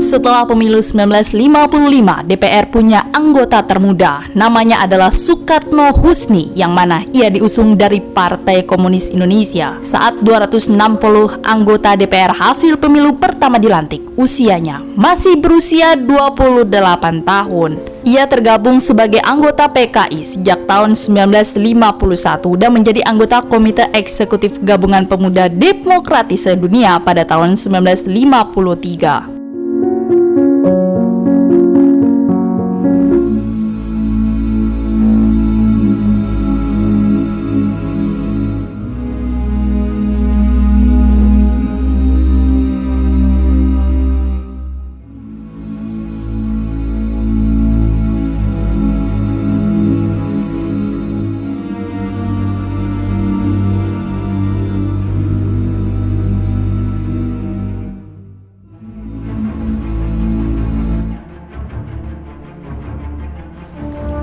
Setelah pemilu 1955, DPR punya anggota termuda. Namanya adalah Soekarno Husni, yang mana ia diusung dari Partai Komunis Indonesia. Saat 260 anggota DPR hasil pemilu pertama dilantik, usianya masih berusia 28 tahun. Ia tergabung sebagai anggota PKI sejak tahun 1951 dan menjadi anggota Komite Eksekutif Gabungan Pemuda Demokratis Sedunia pada tahun 1953.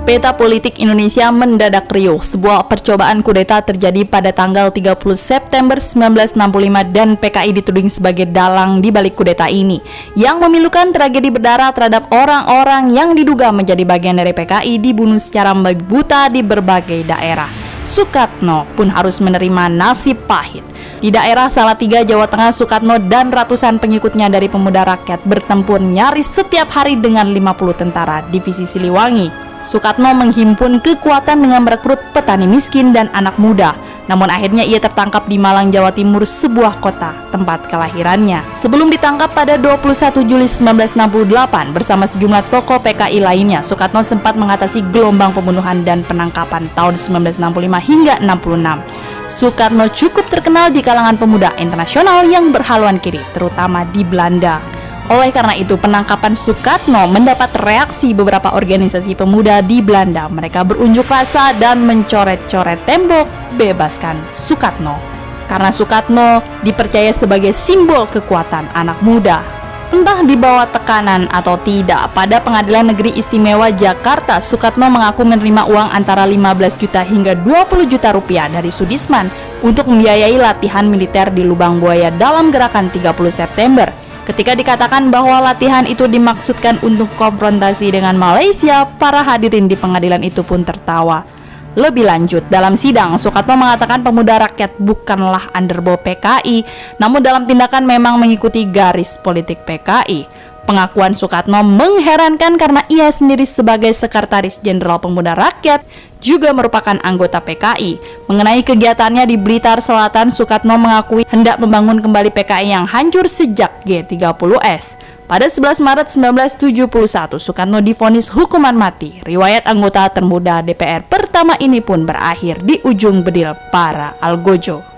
Peta politik Indonesia mendadak riuh. Sebuah percobaan kudeta terjadi pada tanggal 30 September 1965 dan PKI dituding sebagai dalang di balik kudeta ini, yang memilukan tragedi berdarah terhadap orang-orang yang diduga menjadi bagian dari PKI dibunuh secara membabi buta di berbagai daerah. Soekarno pun harus menerima nasib pahit. Di daerah Salatiga, Jawa Tengah, Soekarno dan ratusan pengikutnya dari Pemuda Rakyat bertempur nyaris setiap hari dengan 50 tentara divisi Siliwangi. Soekarno menghimpun kekuatan dengan merekrut petani miskin dan anak muda. Namun akhirnya ia tertangkap di Malang, Jawa Timur, sebuah kota tempat kelahirannya. Sebelum ditangkap pada 21 Juli 1968 bersama sejumlah tokoh PKI lainnya, Soekarno sempat mengatasi gelombang pembunuhan dan penangkapan tahun 1965 hingga 66. Soekarno cukup terkenal di kalangan pemuda internasional yang berhaluan kiri, terutama di Belanda. Oleh karena itu, penangkapan Soekarno mendapat reaksi beberapa organisasi pemuda di Belanda. Mereka berunjuk rasa dan mencoret-coret tembok "Bebaskan Soekarno", karena Soekarno dipercaya sebagai simbol kekuatan anak muda. Entah di bawah tekanan atau tidak, pada Pengadilan Negeri Istimewa Jakarta, Soekarno mengaku menerima uang antara 15 juta hingga 20 juta rupiah dari Sudisman untuk membiayai latihan militer di Lubang Buaya dalam gerakan 30 September. Ketika dikatakan bahwa latihan itu dimaksudkan untuk konfrontasi dengan Malaysia, para hadirin di pengadilan itu pun tertawa. Lebih lanjut, dalam sidang, Soekarno mengatakan Pemuda Rakyat bukanlah underbow PKI, namun dalam tindakan memang mengikuti garis politik PKI. Pengakuan Soekarno mengherankan karena ia sendiri sebagai Sekretaris Jenderal Pemuda Rakyat juga merupakan anggota PKI. Mengenai kegiatannya di Blitar Selatan, Soekarno mengakui hendak membangun kembali PKI yang hancur sejak G30S. Pada 11 Maret 1971, Soekarno divonis hukuman mati. Riwayat anggota termuda DPR pertama ini pun berakhir di ujung bedil para algojo.